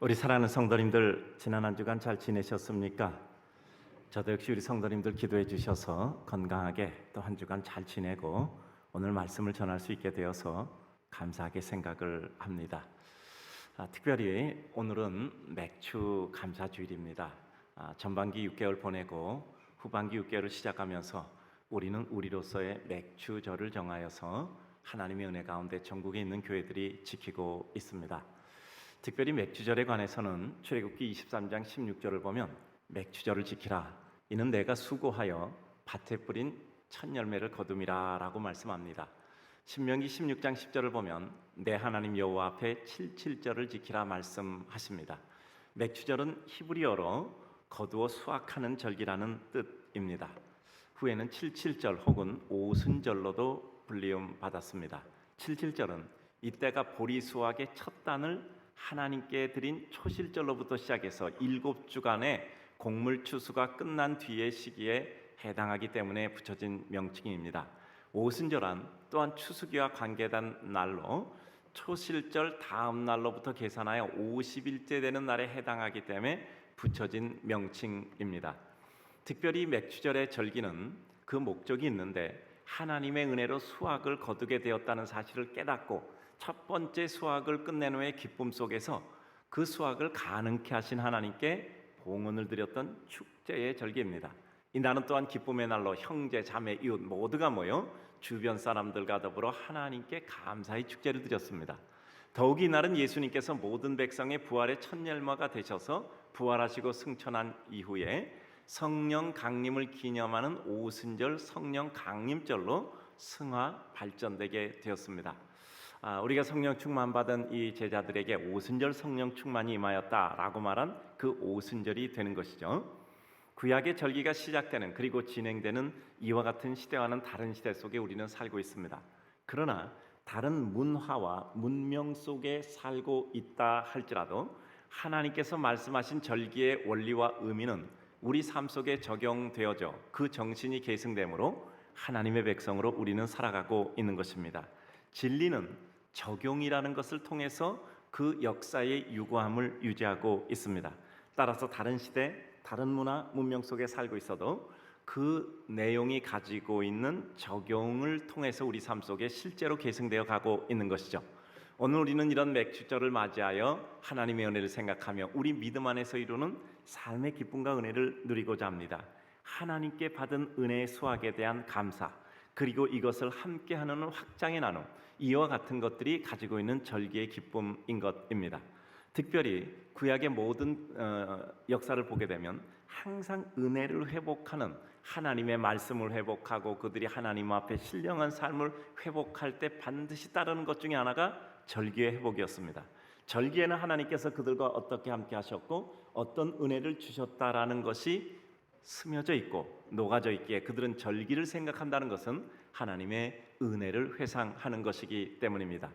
우리 사랑하는 성도님들, 지난 한 주간 잘 지내셨습니까? 저도 역시 우리 성도님들 기도해 주셔서 건강하게 또 한 주간 잘 지내고 오늘 말씀을 전할 수 있게 되어서 감사하게 생각을 합니다. 특별히 오늘은 맥주 감사주일입니다. 전반기 6개월 보내고 후반기 6개월을 시작하면서 우리는 우리로서의 맥주절을 정하여서 하나님의 은혜 가운데 전국에 있는 교회들이 지키고 있습니다. 특별히 맥주절에 관해서는 출애굽기 23장 16절을 보면 맥주절을 지키라, 이는 내가 수고하여 밭에 뿌린 첫 열매를 거둠이라 라고 말씀합니다. 신명기 16장 10절을 보면 내 하나님 여호와 앞에 칠칠절을 지키라 말씀하십니다. 맥주절은 히브리어로 거두어 수확하는 절기라는 뜻입니다. 후에는 칠칠절 혹은 오순절로도 불리움 받았습니다. 칠칠절은 이때가 보리 수확의 첫 단을 하나님께 드린 초실절로부터 시작해서 7주간의 곡물 추수가 끝난 뒤의 시기에 해당하기 때문에 붙여진 명칭입니다. 오순절은 또한 추수기와 관계된 날로 초실절 다음 날로부터 계산하여 50일째 되는 날에 해당하기 때문에 붙여진 명칭입니다. 특별히 맥주절의 절기는 그 목적이 있는데 하나님의 은혜로 수확을 거두게 되었다는 사실을 깨닫고 첫 번째 수확을 끝낸 후의 기쁨 속에서 그 수확을 가능케 하신 하나님께 봉헌을 드렸던 축제의 절기입니다. 이 날은 또한 기쁨의 날로 형제, 자매, 이웃 모두가 모여 주변 사람들과 더불어 하나님께 감사의 축제를 드렸습니다. 더욱이 이 날은 예수님께서 모든 백성의 부활의 첫 열매가 되셔서 부활하시고 승천한 이후에 성령 강림을 기념하는 오순절 성령 강림절로 승화 발전되게 되었습니다. 우리가 성령 충만 받은 이 제자들에게 오순절 성령 충만이 임하였다라고 말한 그 오순절이 되는 것이죠. 구약의 절기가 시작되는 그리고 진행되는 이와 같은 시대와는 다른 시대 속에 우리는 살고 있습니다. 그러나 다른 문화와 문명 속에 살고 있다 할지라도 하나님께서 말씀하신 절기의 원리와 의미는 우리 삶 속에 적용되어져 그 정신이 계승되므로 하나님의 백성으로 우리는 살아가고 있는 것입니다. 진리는 적용이라는 것을 통해서 그 역사의 유구함을 유지하고 있습니다. 따라서 다른 시대, 다른 문화, 문명 속에 살고 있어도 그 내용이 가지고 있는 적용을 통해서 우리 삶 속에 실제로 계승되어 가고 있는 것이죠. 오늘 우리는 이런 맥주절을 맞이하여 하나님의 은혜를 생각하며 우리 믿음 안에서 이루는 삶의 기쁨과 은혜를 누리고자 합니다. 하나님께 받은 은혜의 수확에 대한 감사, 그리고 이것을 함께하는 확장의 나눔, 이와 같은 것들이 가지고 있는 절기의 기쁨인 것입니다. 특별히 구약의 모든 역사를 보게 되면 항상 은혜를 회복하는, 하나님의 말씀을 회복하고 그들이 하나님 앞에 신령한 삶을 회복할 때 반드시 따르는 것 중에 하나가 절기의 회복이었습니다. 절기에는 하나님께서 그들과 어떻게 함께 하셨고 어떤 은혜를 주셨다라는 것이 스며져 있고 녹아져 있기에 그들은 절기를 생각한다는 것은 하나님의 은혜를 회상하는 것이기 때문입니다.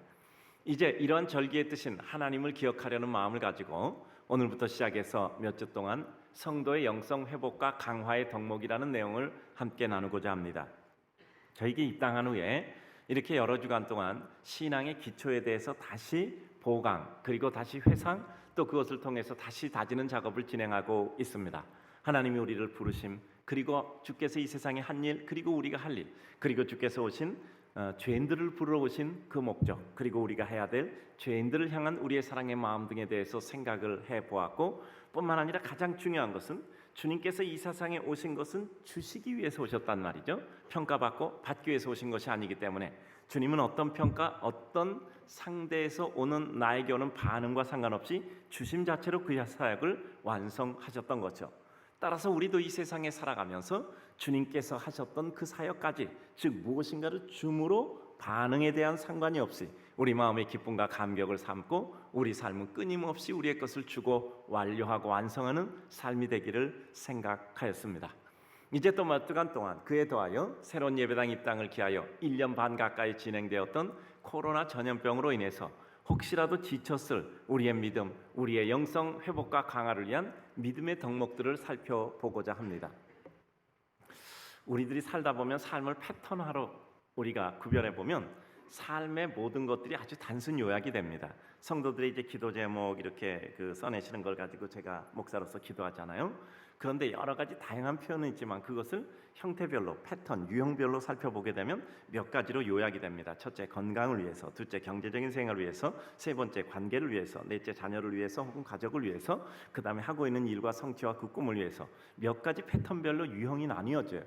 이제 이러한 절기의 뜻인 하나님을 기억하려는 마음을 가지고 오늘부터 시작해서 몇 주 동안 성도의 영성 회복과 강화의 덕목이라는 내용을 함께 나누고자 합니다. 저에게 입당한 후에 이렇게 여러 주간 동안 신앙의 기초에 대해서 다시 보강, 그리고 다시 회상, 또 그것을 통해서 다시 다지는 작업을 진행하고 있습니다. 하나님이 우리를 부르심, 그리고 주께서 이 세상에 한 일, 그리고 우리가 할 일, 그리고 주께서 오신 죄인들을 부르러 오신 그 목적, 그리고 우리가 해야 될 죄인들을 향한 우리의 사랑의 마음 등에 대해서 생각을 해보았고, 뿐만 아니라 가장 중요한 것은 주님께서 이 세상에 오신 것은 주시기 위해서 오셨단 말이죠. 평가받고 받기 위해서 오신 것이 아니기 때문에 주님은 어떤 평가, 어떤 상대에서 오는 나에게 오는 반응과 상관없이 주심 자체로 그 사역을 완성하셨던 거죠. 따라서 우리도 이 세상에 살아가면서 주님께서 하셨던 그 사역까지, 즉 무엇인가를 줌으로 반응에 대한 상관이 없이 우리 마음의 기쁨과 감격을 삼고 우리 삶은 끊임없이 우리의 것을 주고 완료하고 완성하는 삶이 되기를 생각하였습니다. 이제 또 몇 주간 동안 그에 더하여 새로운 예배당 입당을 기하여 1년 반 가까이 진행되었던 코로나 전염병으로 인해서 혹시라도 지쳤을 우리의 믿음, 우리의 영성 회복과 강화를 위한 믿음의 덕목들을 살펴보고자 합니다. 우리들이 살다 보면 삶을 패턴화로 우리가 구별해 보면 삶의 모든 것들이 아주 단순 요약이 됩니다. 성도들이 이제 기도 제목 이렇게 써내시는 걸 가지고 제가 목사로서 기도하잖아요. 그런데 여러 가지 다양한 표현은 있지만 그것을 형태별로, 패턴, 유형별로 살펴보게 되면 몇 가지로 요약이 됩니다. 첫째, 건강을 위해서; 둘째, 경제적인 생활을 위해서; 세 번째, 관계를 위해서; 넷째, 자녀를 위해서 혹은 가족을 위해서; 그 다음에 하고 있는 일과 성취와 그 꿈을 위해서. 몇 가지 패턴별로 유형이 나뉘어져요.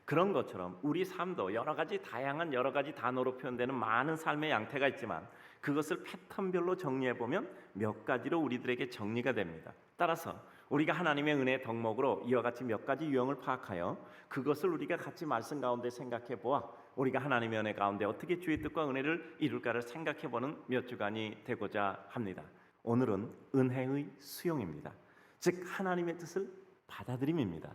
그런 것처럼 우리 삶도 여러 가지 다양한 여러 가지 단어로 표현되는 많은 삶의 양태가 있지만 그것을 패턴별로 정리해 보면 몇 가지로 우리들에게 정리가 됩니다. 따라서 우리가 하나님의 은혜의 덕목으로 이와 같이 몇 가지 유형을 파악하여 그것을 우리가 같이 말씀 가운데 생각해 보아 우리가 하나님의 은혜 가운데 어떻게 주의 뜻과 은혜를 이룰까를 생각해 보는 몇 주간이 되고자 합니다. 오늘은 은혜의 수용입니다. 즉 하나님의 뜻을 받아들임입니다.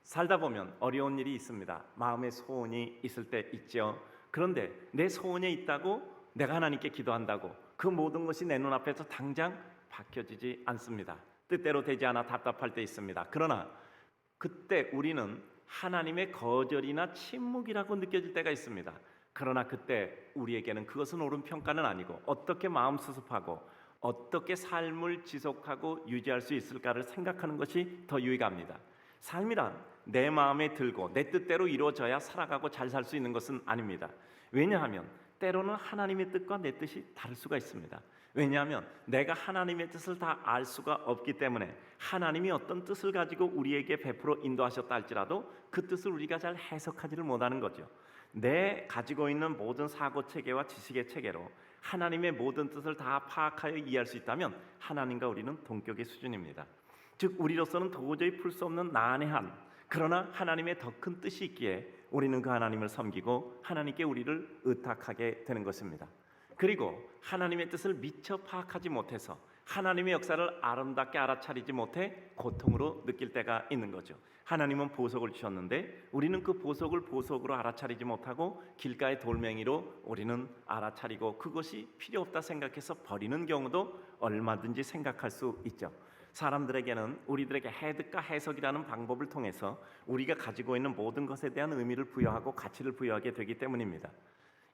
살다 보면 어려운 일이 있습니다. 마음의 소원이 있을 때 있죠. 그런데 내 소원에 있다고 내가 하나님께 기도한다고 그 모든 것이 내 눈앞에서 당장 바뀌어지지 않습니다. 뜻대로 되지 않아 답답할 때 있습니다. 그러나 그때 우리는 하나님의 거절이나 침묵이라고 느껴질 때가 있습니다. 그러나 그때 우리에게는 그것은 옳은 평가는 아니고 어떻게 마음 수습하고 어떻게 삶을 지속하고 유지할 수 있을까를 생각하는 것이 더 유익합니다. 삶이란 내 마음에 들고 내 뜻대로 이루어져야 살아가고 잘 살 수 있는 것은 아닙니다. 왜냐하면 때로는 하나님의 뜻과 내 뜻이 다를 수가 있습니다. 왜냐하면 내가 하나님의 뜻을 다 알 수가 없기 때문에 하나님이 어떤 뜻을 가지고 우리에게 베풀어 인도하셨다 할지라도 그 뜻을 우리가 잘 해석하지를 못하는 거죠. 내 가지고 있는 모든 사고체계와 지식의 체계로 하나님의 모든 뜻을 다 파악하여 이해할 수 있다면 하나님과 우리는 동격의 수준입니다. 즉 우리로서는 도저히 풀 수 없는 난해한, 그러나 하나님의 더 큰 뜻이 있기에 우리는 그 하나님을 섬기고 하나님께 우리를 의탁하게 되는 것입니다. 그리고 하나님의 뜻을 미처 파악하지 못해서 하나님의 역사를 아름답게 알아차리지 못해 고통으로 느낄 때가 있는 거죠. 하나님은 보석을 주셨는데 우리는 그 보석을 보석으로 알아차리지 못하고 길가의 돌멩이로 우리는 알아차리고 그것이 필요 없다 생각해서 버리는 경우도 얼마든지 생각할 수 있죠. 사람들에게는 우리들에게 해득과 해석이라는 방법을 통해서 우리가 가지고 있는 모든 것에 대한 의미를 부여하고 가치를 부여하게 되기 때문입니다.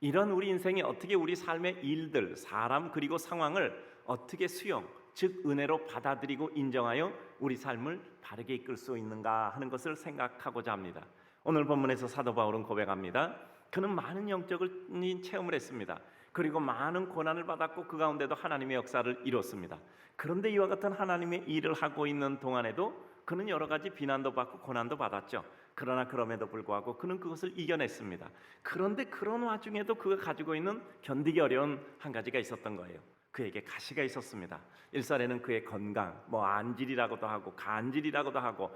이런 우리 인생이 어떻게 우리 삶의 일들, 사람 그리고 상황을 어떻게 수용, 즉 은혜로 받아들이고 인정하여 우리 삶을 바르게 이끌 수 있는가 하는 것을 생각하고자 합니다. 오늘 본문에서 사도 바울은 고백합니다. 그는 많은 영적인 체험을 했습니다. 그리고 많은 고난을 받았고 그 가운데도 하나님의 역사를 이뤘습니다. 그런데 이와 같은 하나님의 일을 하고 있는 동안에도 그는 여러 가지 비난도 받고 고난도 받았죠. 그러나 그럼에도 불구하고 그는 그것을 이겨냈습니다. 그런데 그런 와중에도 그가 가지고 있는 견디기 어려운 한 가지가 있었던 거예요. 그에게 가시가 있었습니다. 일설에는 그의 건강, 안질이라고도 하고 간질이라고도 하고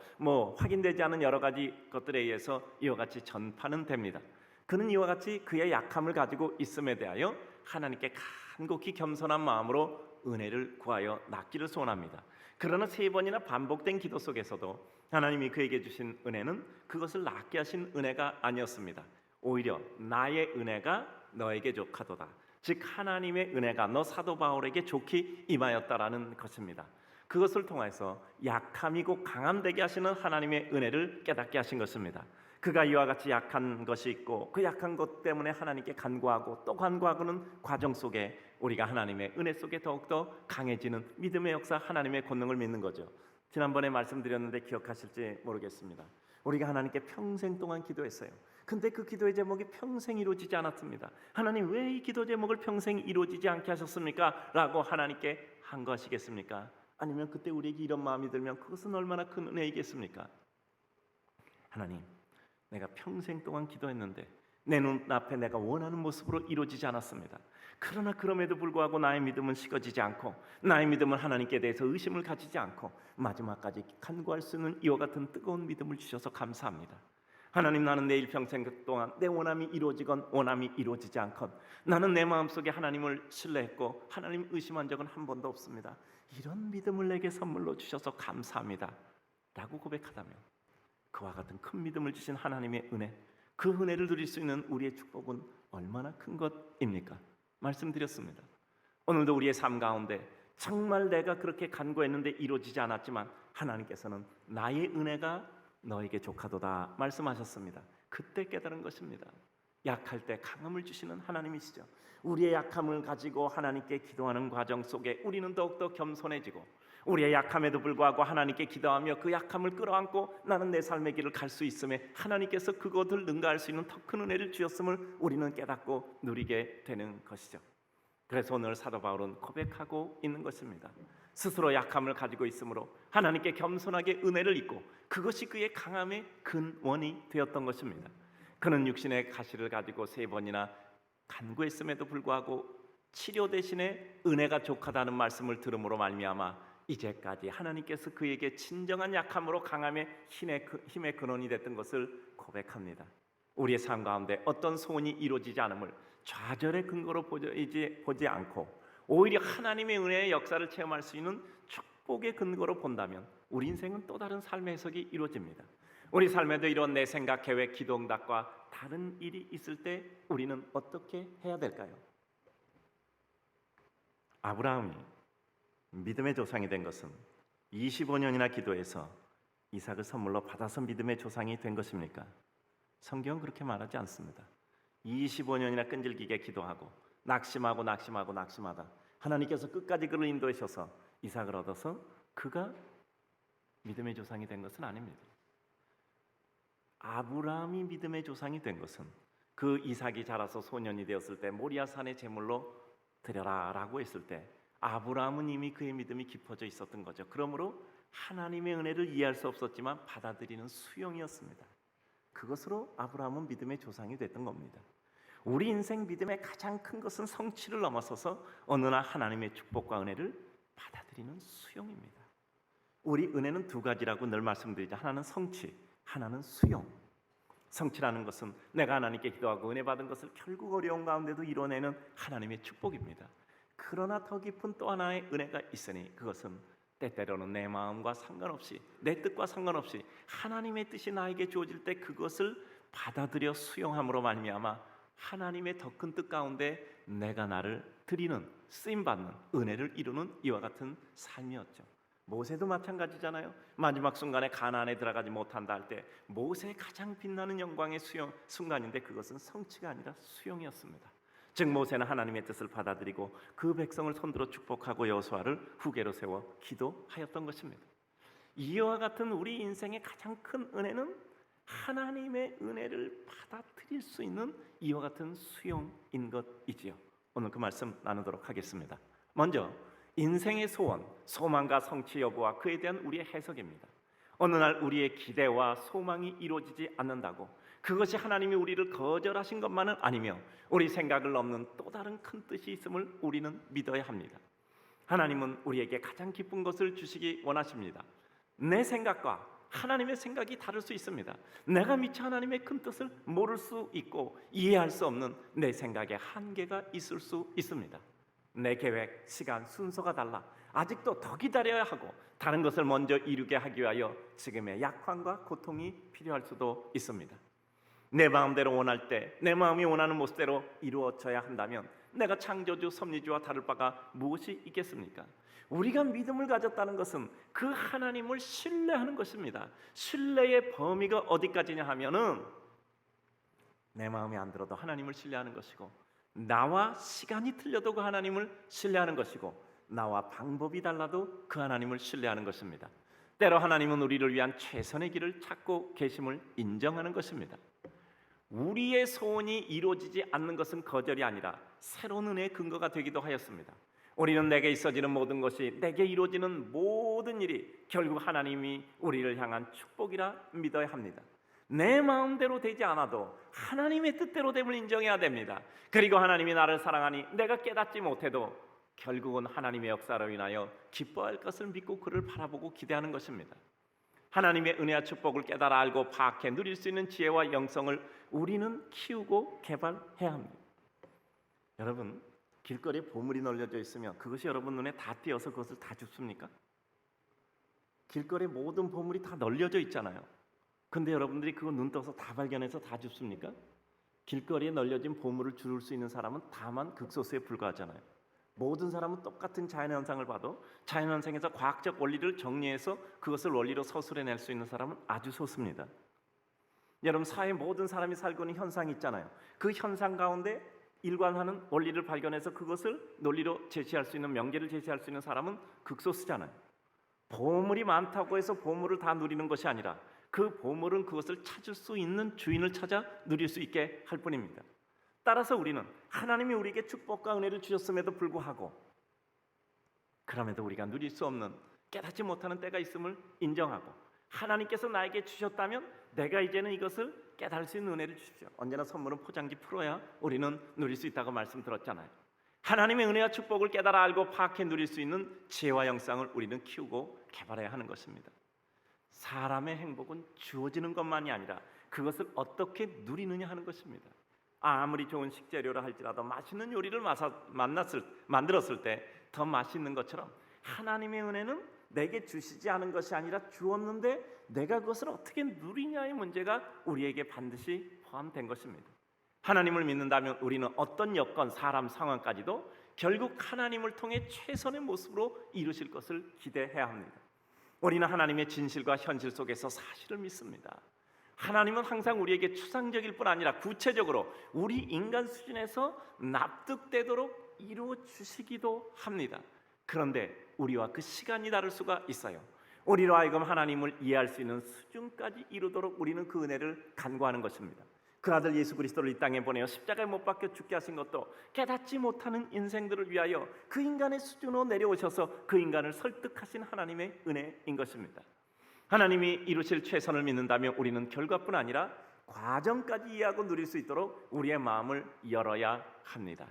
확인되지 않은 여러 가지 것들에 의해서 이와 같이 전파는 됩니다. 그는 이와 같이 그의 약함을 가지고 있음에 대하여 하나님께 간곡히 겸손한 마음으로 은혜를 구하여 낫기를 소원합니다. 그러나 3번이나 반복된 기도 속에서도 하나님이 그에게 주신 은혜는 그것을 낫게 하신 은혜가 아니었습니다. 오히려 나의 은혜가 너에게 족하도다. 즉 하나님의 은혜가 너 사도 바울에게 좋게 임하였다라는 것입니다. 그것을 통해서 약함이고 강함되게 하시는 하나님의 은혜를 깨닫게 하신 것입니다. 그가 이와 같이 약한 것이 있고 그 약한 것 때문에 하나님께 간구하고 또 간구하고는 과정 속에 우리가 하나님의 은혜 속에 더욱더 강해지는 믿음의 역사, 하나님의 권능을 믿는 거죠. 지난번에 말씀드렸는데 기억하실지 모르겠습니다. 우리가 하나님께 평생 동안 기도했어요. 근데 그 기도의 제목이 평생 이루어지지 않았습니다. 하나님 왜 이 기도 제목을 평생 이루어지지 않게 하셨습니까? 라고 하나님께 한거하시겠습니까? 아니면 그때 우리에게 이런 마음이 들면 그것은 얼마나 큰 은혜이겠습니까? 하나님, 내가 평생 동안 기도했는데 내 눈앞에 내가 원하는 모습으로 이루어지지 않았습니다. 그러나 그럼에도 불구하고 나의 믿음은 식어지지 않고 나의 믿음은 하나님께 대해서 의심을 가지지 않고 마지막까지 간구할 수 있는 이와 같은 뜨거운 믿음을 주셔서 감사합니다. 하나님, 나는 내 일평생 동안 내 원함이 이루어지건 원함이 이루어지지 않건 나는 내 마음속에 하나님을 신뢰했고 하나님 의심한 적은 한 번도 없습니다. 이런 믿음을 내게 선물로 주셔서 감사합니다 라고 고백하다면 그와 같은 큰 믿음을 주신 하나님의 은혜, 그 은혜를 누릴 수 있는 우리의 축복은 얼마나 큰 것입니까? 말씀드렸습니다. 오늘도 우리의 삶 가운데 정말 내가 그렇게 간구했는데 이루어지지 않았지만 하나님께서는 나의 은혜가 너에게 족하도다 말씀하셨습니다. 그때 깨달은 것입니다. 약할 때 강함을 주시는 하나님이시죠. 우리의 약함을 가지고 하나님께 기도하는 과정 속에 우리는 더욱더 겸손해지고, 우리의 약함에도 불구하고 하나님께 기도하며 그 약함을 끌어안고 나는 내 삶의 길을 갈 수 있음에 하나님께서 그것을 능가할 수 있는 더 큰 은혜를 주셨음을 우리는 깨닫고 누리게 되는 것이죠. 그래서 오늘 사도 바울은 고백하고 있는 것입니다. 스스로 약함을 가지고 있으므로 하나님께 겸손하게 은혜를 입고 그것이 그의 강함의 근원이 되었던 것입니다. 그는 육신의 가시를 가지고 3번이나 간구했음에도 불구하고 치료 대신에 은혜가 족하다는 말씀을 들음으로 말미암아 이제까지 하나님께서 그에게 진정한 약함으로 강함의 힘의 근원이 됐던 것을 고백합니다. 우리의 삶 가운데 어떤 소원이 이루어지지 않음을 좌절의 근거로 보지 않고 오히려 하나님의 은혜의 역사를 체험할 수 있는 축복의 근거로 본다면 우리 인생은 또 다른 삶의 해석이 이루어집니다. 우리 삶에도 이런 내 생각, 계획, 기도 응답과 다른 일이 있을 때 우리는 어떻게 해야 될까요? 아브라함이 믿음의 조상이 된 것은 25년이나 기도해서 이삭을 선물로 받아서 믿음의 조상이 된 것입니까? 성경은 그렇게 말하지 않습니다. 25년이나 끈질기게 기도하고 낙심하다 하나님께서 끝까지 그를 인도하셔서 이삭을 얻어서 그가 믿음의 조상이 된 것은 아닙니다. 아브라함이 믿음의 조상이 된 것은 그 이삭이 자라서 소년이 되었을 때 모리아산의 제물로 드려라 라고 했을 때 아브라함은 이미 그의 믿음이 깊어져 있었던 거죠. 그러므로 하나님의 은혜를 이해할 수 없었지만 받아들이는 수용이었습니다. 그것으로 아브라함은 믿음의 조상이 됐던 겁니다. 우리 인생 믿음의 가장 큰 것은 성취를 넘어서서 어느 날 하나님의 축복과 은혜를 받아들이는 수용입니다. 우리 은혜는 2가지라고 늘 말씀드리죠. 하나는 성취, 하나는 수용. 성취라는 것은 내가 하나님께 기도하고 은혜 받은 것을 결국 어려운 가운데도 이뤄내는 하나님의 축복입니다. 그러나 더 깊은 또 하나의 은혜가 있으니 그것은 때때로는 내 마음과 상관없이 내 뜻과 상관없이 하나님의 뜻이 나에게 주어질 때 그것을 받아들여 수용함으로 말미암아 하나님의 더 큰 뜻 가운데 내가 나를 드리는 쓰임받는 은혜를 이루는 이와 같은 삶이었죠. 모세도 마찬가지잖아요. 마지막 순간에 가나안에 들어가지 못한다 할 때 모세의 가장 빛나는 영광의 순간인데 그것은 성취가 아니라 수용이었습니다. 즉 모세는 하나님의 뜻을 받아들이고 그 백성을 손들어 축복하고 여호수아를 후계로 세워 기도하였던 것입니다. 이와 같은 우리 인생의 가장 큰 은혜는 하나님의 은혜를 받아들일 수 있는 이와 같은 수용인 것이지요. 오늘 그 말씀 나누도록 하겠습니다. 먼저 인생의 소원, 소망과 성취 여부와 그에 대한 우리의 해석입니다. 어느 날 우리의 기대와 소망이 이루어지지 않는다고 그것이 하나님이 우리를 거절하신 것만은 아니며 우리 생각을 넘는 또 다른 큰 뜻이 있음을 우리는 믿어야 합니다. 하나님은 우리에게 가장 기쁜 것을 주시기 원하십니다. 내 생각과 하나님의 생각이 다를 수 있습니다. 내가 미처 하나님의 큰 뜻을 모를 수 있고 이해할 수 없는 내 생각에 한계가 있을 수 있습니다. 내 계획, 시간, 순서가 달라 아직도 더 기다려야 하고 다른 것을 먼저 이루게 하기 위하여 지금의 약함과 고통이 필요할 수도 있습니다. 내 마음대로 원할 때 내 마음이 원하는 모습대로 이루어져야 한다면 내가 창조주, 섭리주와 다를 바가 무엇이 있겠습니까? 우리가 믿음을 가졌다는 것은 그 하나님을 신뢰하는 것입니다. 신뢰의 범위가 어디까지냐 하면은 내 마음에 안 들어도 하나님을 신뢰하는 것이고 나와 시간이 틀려도 그 하나님을 신뢰하는 것이고 나와 방법이 달라도 그 하나님을 신뢰하는 것입니다. 때로 하나님은 우리를 위한 최선의 길을 찾고 계심을 인정하는 것입니다. 우리의 소원이 이루어지지 않는 것은 거절이 아니라 새로운 은혜의 근거가 되기도 하였습니다. 우리는 내게 있어지는 모든 것이 내게 이루어지는 모든 일이 결국 하나님이 우리를 향한 축복이라 믿어야 합니다. 내 마음대로 되지 않아도 하나님의 뜻대로 됨을 인정해야 됩니다. 그리고 하나님이 나를 사랑하니 내가 깨닫지 못해도 결국은 하나님의 역사로 인하여 기뻐할 것을 믿고 그를 바라보고 기대하는 것입니다. 하나님의 은혜와 축복을 깨달아 알고 파악해 누릴 수 있는 지혜와 영성을 우리는 키우고 개발해야 합니다. 여러분, 길거리에 보물이 널려져 있으면 그것이 여러분 눈에 다 띄어서 그것을 다 줍습니까? 길거리에 모든 보물이 다 널려져 있잖아요. 근데 여러분들이 그거 눈 떠서 다 발견해서 다 줍습니까? 길거리에 널려진 보물을 줄 수 있는 사람은 다만 극소수에 불과하잖아요. 모든 사람은 똑같은 자연현상을 봐도 자연현상에서 과학적 원리를 정리해서 그것을 원리로 서술해낼 수 있는 사람은 아주 소수입니다. 여러분, 사회 모든 사람이 살고 있는 현상이 있잖아요. 그 현상 가운데 일관하는 원리를 발견해서 그것을 논리로 제시할 수 있는, 명제를 제시할 수 있는 사람은 극소수잖아요. 보물이 많다고 해서 보물을 다 누리는 것이 아니라 그 보물은 그것을 찾을 수 있는 주인을 찾아 누릴 수 있게 할 뿐입니다. 따라서 우리는 하나님이 우리에게 축복과 은혜를 주셨음에도 불구하고 그럼에도 우리가 누릴 수 없는, 깨닫지 못하는 때가 있음을 인정하고, 하나님께서 나에게 주셨다면 내가 이제는 이것을 깨달을 수 있는 은혜를 주십시오. 언제나 선물은 포장지 풀어야 우리는 누릴 수 있다고 말씀드렸잖아요. 하나님의 은혜와 축복을 깨달아 알고 파악해 누릴 수 있는 지혜와 영성을 우리는 키우고 개발해야 하는 것입니다. 사람의 행복은 주어지는 것만이 아니라 그것을 어떻게 누리느냐 하는 것입니다. 아무리 좋은 식재료라 할지라도 맛있는 요리를 만들었을 때 더 맛있는 것처럼 하나님의 은혜는 내게 주시지 않은 것이 아니라 주었는데 내가 그것을 어떻게 누리냐의 문제가 우리에게 반드시 포함된 것입니다. 하나님을 믿는다면 우리는 어떤 여건, 사람, 상황까지도 결국 하나님을 통해 최선의 모습으로 이루실 것을 기대해야 합니다. 우리는 하나님의 진실과 현실 속에서 사실을 믿습니다. 하나님은 항상 우리에게 추상적일 뿐 아니라 구체적으로 우리 인간 수준에서 납득되도록 이루어 주시기도 합니다. 그런데 우리와 그 시간이 다를 수가 있어요. 우리로 하여금 하나님을 이해할 수 있는 수준까지 이루도록 우리는 그 은혜를 간구하는 것입니다. 그 아들 예수 그리스도를 이 땅에 보내어 십자가에 못 박혀 죽게 하신 것도 깨닫지 못하는 인생들을 위하여 그 인간의 수준으로 내려오셔서 그 인간을 설득하신 하나님의 은혜인 것입니다. 하나님이 이루실 최선을 믿는다면 우리는 결과뿐 아니라 과정까지 이해하고 누릴 수 있도록 우리의 마음을 열어야 합니다.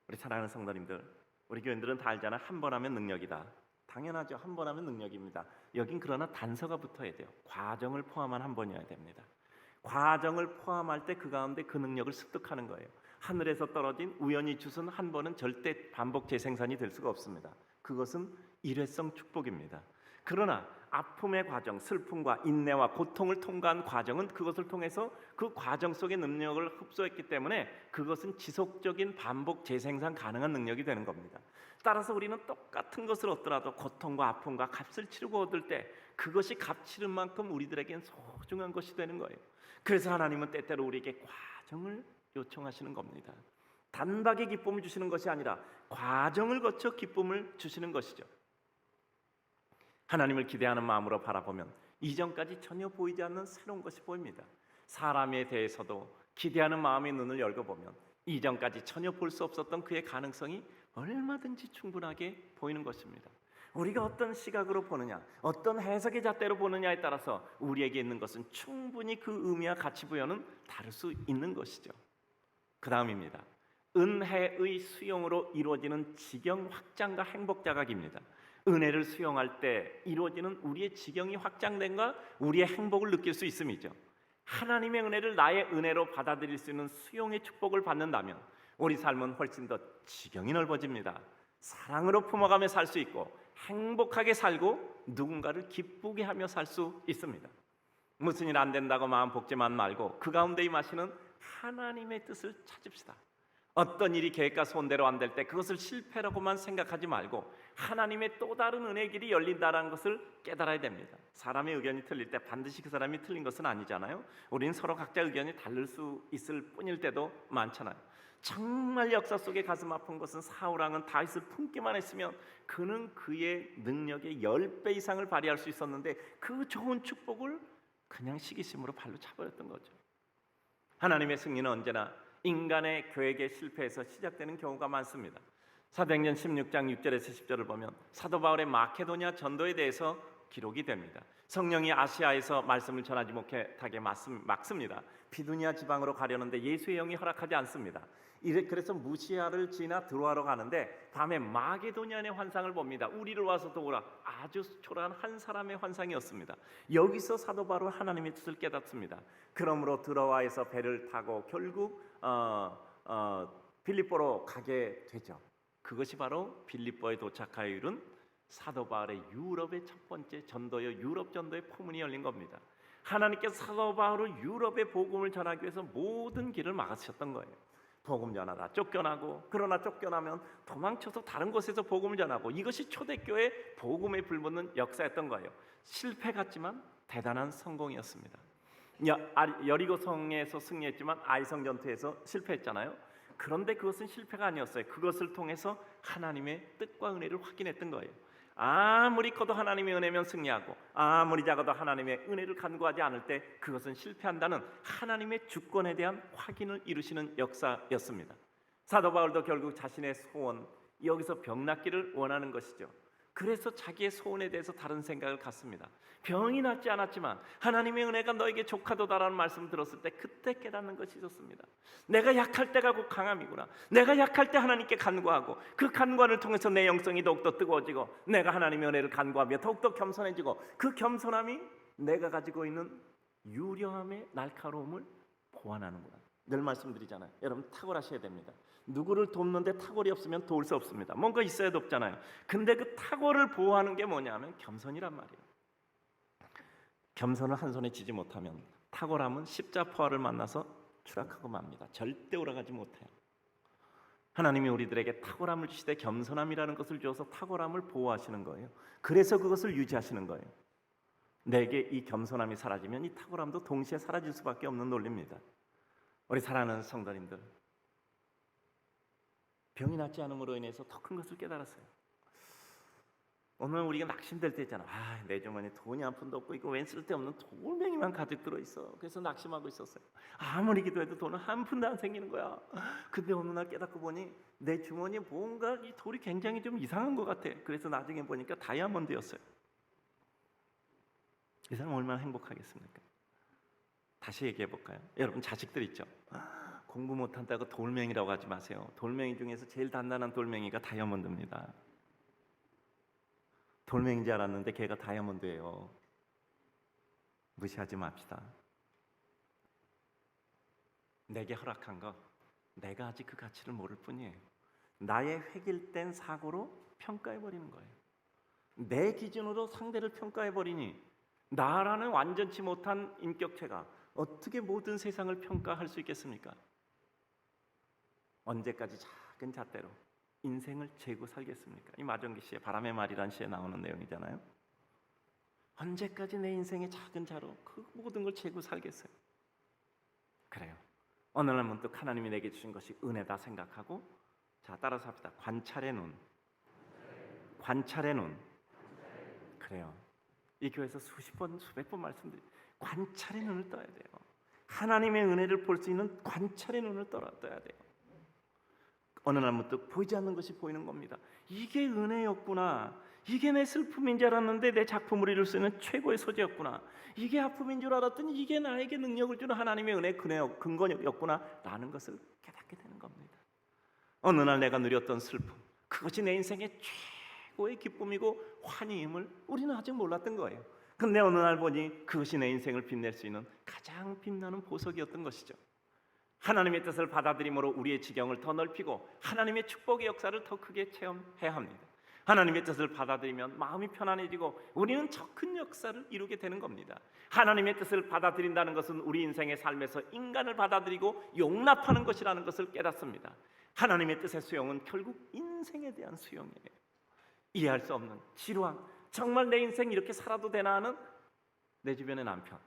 우리 사랑하는 성도님들, 우리 교인들은 다 알잖아. 한 번 하면 능력이다. 당연하죠. 한 번 하면 능력입니다. 여긴 그러나 단서가 붙어야 돼요. 과정을 포함한 한 번이어야 됩니다. 과정을 포함할 때 그 가운데 그 능력을 습득하는 거예요. 하늘에서 떨어진 우연히 주신 한 번은 절대 반복 재생산이 될 수가 없습니다. 그것은 일회성 축복입니다. 그러나 아픔의 과정, 슬픔과 인내와 고통을 통과한 과정은 그것을 통해서 그 과정 속의 능력을 흡수했기 때문에 그것은 지속적인 반복 재생산 가능한 능력이 되는 겁니다. 따라서 우리는 똑같은 것을 얻더라도 고통과 아픔과 값을 치르고 얻을 때 그것이 값 치른 만큼 우리들에겐 소중한 것이 되는 거예요. 그래서 하나님은 때때로 우리에게 과정을 요청하시는 겁니다. 단박에 기쁨을 주시는 것이 아니라 과정을 거쳐 기쁨을 주시는 것이죠. 하나님을 기대하는 마음으로 바라보면 이전까지 전혀 보이지 않는 새로운 것이 보입니다. 사람에 대해서도 기대하는 마음의 눈을 열고 보면 이전까지 전혀 볼 수 없었던 그의 가능성이 얼마든지 충분하게 보이는 것입니다. 우리가 어떤 시각으로 보느냐, 어떤 해석의 잣대로 보느냐에 따라서 우리에게 있는 것은 충분히 그 의미와 가치 부여는 다를 수 있는 것이죠. 그 다음입니다. 은혜의 수용으로 이루어지는 지경 확장과 행복 자각입니다. 은혜를 수용할 때 이루어지는 우리의 지경이 확장된과 우리의 행복을 느낄 수 있음이죠. 하나님의 은혜를 나의 은혜로 받아들일 수 있는 수용의 축복을 받는다면 우리 삶은 훨씬 더 지경이 넓어집니다. 사랑으로 품어가며 살 수 있고 행복하게 살고 누군가를 기쁘게 하며 살 수 있습니다. 무슨 일 안 된다고 마음 볶지만 말고 그 가운데 임하시는 하나님의 뜻을 찾읍시다. 어떤 일이 계획과 손대로 안 될 때 그것을 실패라고만 생각하지 말고 하나님의 또 다른 은혜의 길이 열린다는 것을 깨달아야 됩니다. 사람의 의견이 틀릴 때 반드시 그 사람이 틀린 것은 아니잖아요. 우리는 서로 각자 의견이 다를 수 있을 뿐일 때도 많잖아요. 정말 역사 속에 가슴 아픈 것은 사울왕은 다윗을 품기만 했으면 그는 그의 능력의 10배 이상을 발휘할 수 있었는데 그 좋은 축복을 그냥 시기심으로 발로 차버렸던 거죠. 하나님의 승리는 언제나 인간의 계획에 실패해서 시작되는 경우가 많습니다. 사도행전 16장 6절에서 10절을 보면 사도 바울의 마케도니아 전도에 대해서 기록이 됩니다. 성령이 아시아에서 말씀을 전하지 못하게 막습니다. 비두니아 지방으로 가려는데 예수의 영이 허락하지 않습니다. 그래서 무시아를 지나 드로아로 가는데 밤에 마게도니아의 환상을 봅니다. 우리를 와서 도우라. 아주 초라한 한 사람의 환상이었습니다. 여기서 사도 바울은 하나님의 뜻을 깨닫습니다. 그러므로 드로아에서 배를 타고 결국 빌립보로 가게 되죠. 그것이 바로 빌립보에 도착하여 이룬 사도 바울의 유럽의 첫 번째 전도여 유럽 전도의 포문이 열린 겁니다. 하나님께서 사도 바울을 유럽의 복음을 전하기 위해서 모든 길을 막으셨던 거예요. 복음 전하다 쫓겨나고, 그러나 쫓겨나면 도망쳐서 다른 곳에서 복음을 전하고, 이것이 초대교회 복음에 불붙는 역사였던 거예요. 실패 같지만 대단한 성공이었습니다. 여리고성에서 승리했지만 아이성 전투에서 실패했잖아요. 그런데 그것은 실패가 아니었어요. 그것을 통해서 하나님의 뜻과 은혜를 확인했던 거예요. 아무리 커도 하나님의 은혜면 승리하고 아무리 작아도 하나님의 은혜를 간구하지 않을 때 그것은 실패한다는 하나님의 주권에 대한 확인을 이루시는 역사였습니다. 사도 바울도 결국 자신의 소원, 여기서 병 낫기를 원하는 것이죠. 그래서 자기의 소원에 대해서 다른 생각을 갖습니다. 병이 낫지 않았지만 하나님의 은혜가 너에게 족하도다라는 말씀을 들었을 때 그때 깨닫는 것이 있었습니다. 내가 약할 때가 곧 강함이구나. 내가 약할 때 하나님께 간구하고 그 간구를 통해서 내 영성이 더욱더 뜨거워지고 내가 하나님의 은혜를 간구하며 더욱더 겸손해지고 그 겸손함이 내가 가지고 있는 유령함의 날카로움을 보완하는구나. 늘 말씀드리잖아요. 여러분 탁월하셔야 됩니다. 누구를 돕는데 탁월이 없으면 도울 수 없습니다. 뭔가 있어야 돕잖아요. 근데 그 탁월을 보호하는 게 뭐냐면 겸손이란 말이에요. 겸손을 한 손에 쥐지 못하면 탁월함은 십자포화를 만나서 추락하고 맙니다. 절대 올라가지 못해요. 하나님이 우리들에게 탁월함을 주시되 겸손함이라는 것을 주어서 탁월함을 보호하시는 거예요. 그래서 그것을 유지하시는 거예요. 내게 이 겸손함이 사라지면 이 탁월함도 동시에 사라질 수밖에 없는 논리입니다. 우리 사랑하는 성도님들, 병이 낫지 않음으로 인해서 더 큰 것을 깨달았어요. 오늘 우리가 낙심될 때 있잖아. 내 주머니에 돈이 한 푼도 없고 이거 웬 쓸데없는 돌멩이만 가득 들어있어. 그래서 낙심하고 있었어요. 아무리 기도해도 돈은 한 푼도 안 생기는 거야. 근데 어느 날 깨닫고 보니 내 주머니에 뭔가 이 돌이 굉장히 좀 이상한 것 같아. 그래서 나중에 보니까 다이아몬드였어요. 이 사람 얼마나 행복하겠습니까? 다시 얘기해 볼까요? 여러분 자식들 있죠? 공부 못한다고 돌멩이라고 하지 마세요. 돌멩이 중에서 제일 단단한 돌멩이가 다이아몬드입니다. 돌멩이인 줄 알았는데 걔가 다이아몬드예요. 무시하지 맙시다. 내게 허락한 것, 내가 아직 그 가치를 모를 뿐이에요. 나의 획일된 사고로 평가해버리는 거예요. 내 기준으로 상대를 평가해버리니 나라는 완전치 못한 인격체가 어떻게 모든 세상을 평가할 수 있겠습니까? 언제까지 작은 잣대로 인생을 재고 살겠습니까? 이 마정기 시의 바람의 말이란 시에 나오는 내용이잖아요. 언제까지 내 인생의 작은 자로 그 모든 걸 재고 살겠어요? 그래요. 어느 날 문득 하나님이 내게 주신 것이 은혜다 생각하고, 자 따라서 합시다. 관찰의 눈. 관찰의 눈. 그래요. 이 교회에서 수십 번, 수백 번 말씀드린 관찰의 눈을 떠야 돼요. 하나님의 은혜를 볼 수 있는 관찰의 눈을 떠야 돼요. 어느 날 문득 보이지 않는 것이 보이는 겁니다. 이게 은혜였구나. 이게 내 슬픔인 줄 알았는데 내 작품을 이룰 수 있는 최고의 소재였구나. 이게 아픔인 줄 알았더니 이게 나에게 능력을 주는 하나님의 은혜의 근거였구나 라는 것을 깨닫게 되는 겁니다. 어느 날 내가 누렸던 슬픔, 그것이 내 인생의 최고의 기쁨이고 환희임을 우리는 아직 몰랐던 거예요. 근데 어느 날 보니 그것이 내 인생을 빛낼 수 있는 가장 빛나는 보석이었던 것이죠. 하나님의 뜻을 받아들임으로 우리의 지경을 더 넓히고 하나님의 축복의 역사를 더 크게 체험해야 합니다. 하나님의 뜻을 받아들이면 마음이 편안해지고 우리는 더 큰 역사를 이루게 되는 겁니다. 하나님의 뜻을 받아들인다는 것은 우리 인생의 삶에서 인간을 받아들이고 용납하는 것이라는 것을 깨닫습니다. 하나님의 뜻의 수용은 결국 인생에 대한 수용이에요. 이해할 수 없는 지루함, 정말 내 인생 이렇게 살아도 되나 하는 내 주변의 남편,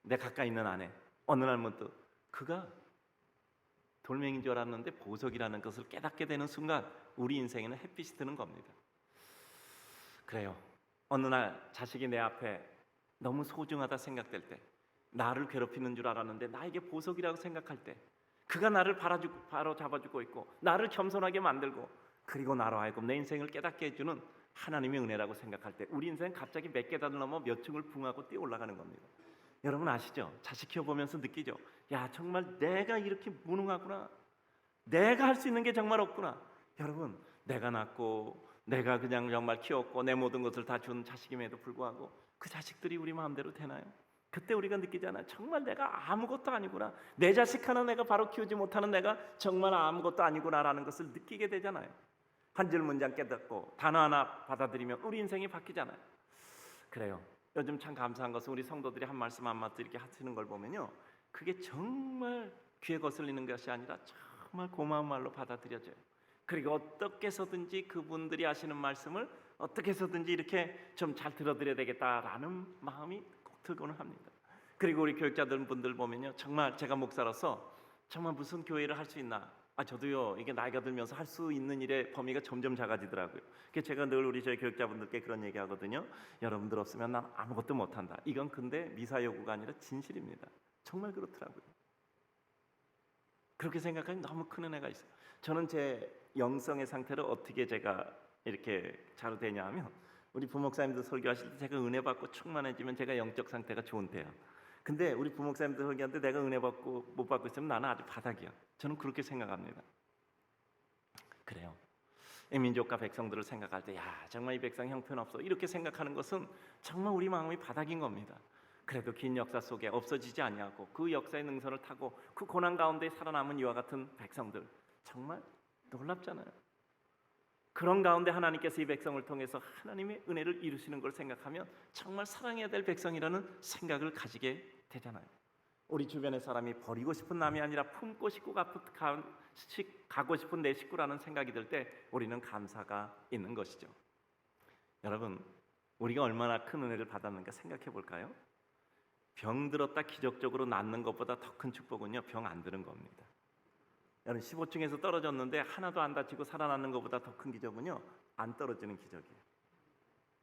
내 가까이 있는 아내, 어느 날 문득 그가 돌멩이인 줄 알았는데 보석이라는 것을 깨닫게 되는 순간 우리 인생에는 햇빛이 드는 겁니다. 그래요. 어느 날 자식이 내 앞에 너무 소중하다 생각될 때, 나를 괴롭히는 줄 알았는데 나에게 보석이라고 생각할 때, 그가 나를 바로 잡아주고 있고 나를 겸손하게 만들고, 그리고 나로 하여금 내 인생을 깨닫게 해주는 하나님의 은혜라고 생각할 때 우리 인생 갑자기 몇 계단을 넘어 몇 층을 붕하고 뛰어 올라가는 겁니다. 여러분 아시죠? 자식 키워보면서 느끼죠? 야, 정말 내가 이렇게 무능하구나. 내가 할 수 있는 게 정말 없구나. 여러분, 내가 낳고 내가 그냥 정말 키웠고 내 모든 것을 다 준 자식임에도 불구하고 그 자식들이 우리 마음대로 되나요? 그때 우리가 느끼잖아요. 정말 내가 아무것도 아니구나. 내 자식 하나 내가 바로 키우지 못하는 내가 정말 아무것도 아니구나라는 것을 느끼게 되잖아요. 한 줄 문장 깨닫고 단어 하나 받아들이면 우리 인생이 바뀌잖아요. 그래요. 요즘 참 감사한 것은 우리 성도들이 한 말씀 한 마디 이렇게 하시는 걸 보면요, 그게 정말 귀에 거슬리는 것이 아니라 정말 고마운 말로 받아들여져요. 그리고 어떻게 해서든지 그분들이 하시는 말씀을 어떻게 해서든지 이렇게 좀 잘 들어드려야 되겠다라는 마음이 꼭 들고는 합니다. 그리고 우리 교육자들 분들 보면요, 정말 제가 목사로서 정말 무슨 교회를 할 수 있나? 저도요, 이게 나이가 들면서 할 수 있는 일의 범위가 점점 작아지더라고요. 그래서 제가 늘 우리 저희 교육자분들께 그런 얘기하거든요. 여러분들 없으면 난 아무것도 못한다. 이건 근데 미사 여구가 아니라 진실입니다. 정말 그렇더라고요. 그렇게 생각하면 너무 큰 은혜가 있어요. 저는 제 영성의 상태를 어떻게 제가 이렇게 잘 되냐 하면, 우리 부목사님들 설교하실 때 제가 은혜 받고 충만해지면 제가 영적 상태가 좋은데요. 근데 우리 부목사님들 설교하는데 내가 은혜 받고 못 받고 있으면 나는 아주 바닥이야. 저는 그렇게 생각합니다. 그래요. 이 민족과 백성들을 생각할 때, 야, 정말 이 백성 형편없어, 이렇게 생각하는 것은 정말 우리 마음이 바닥인 겁니다. 그래도 긴 역사 속에 없어지지 아니하고 그 역사의 능선을 타고 그 고난 가운데 살아남은 이와 같은 백성들, 정말 놀랍잖아요. 그런 가운데 하나님께서 이 백성을 통해서 하나님의 은혜를 이루시는 걸 생각하면 정말 사랑해야 될 백성이라는 생각을 가지게 되잖아요. 우리 주변의 사람이 버리고 싶은 남이 아니라 품고 싶고 가고 싶은 내 식구라는 생각이 들 때 우리는 감사가 있는 것이죠. 여러분, 우리가 얼마나 큰 은혜를 받았는가 생각해 볼까요? 병 들었다 기적적으로 낫는 것보다 더 큰 축복은요, 병 안 들은 겁니다. 여러분, 15층에서 떨어졌는데 하나도 안 다치고 살아나는 것보다 더 큰 기적은요, 안 떨어지는 기적이에요.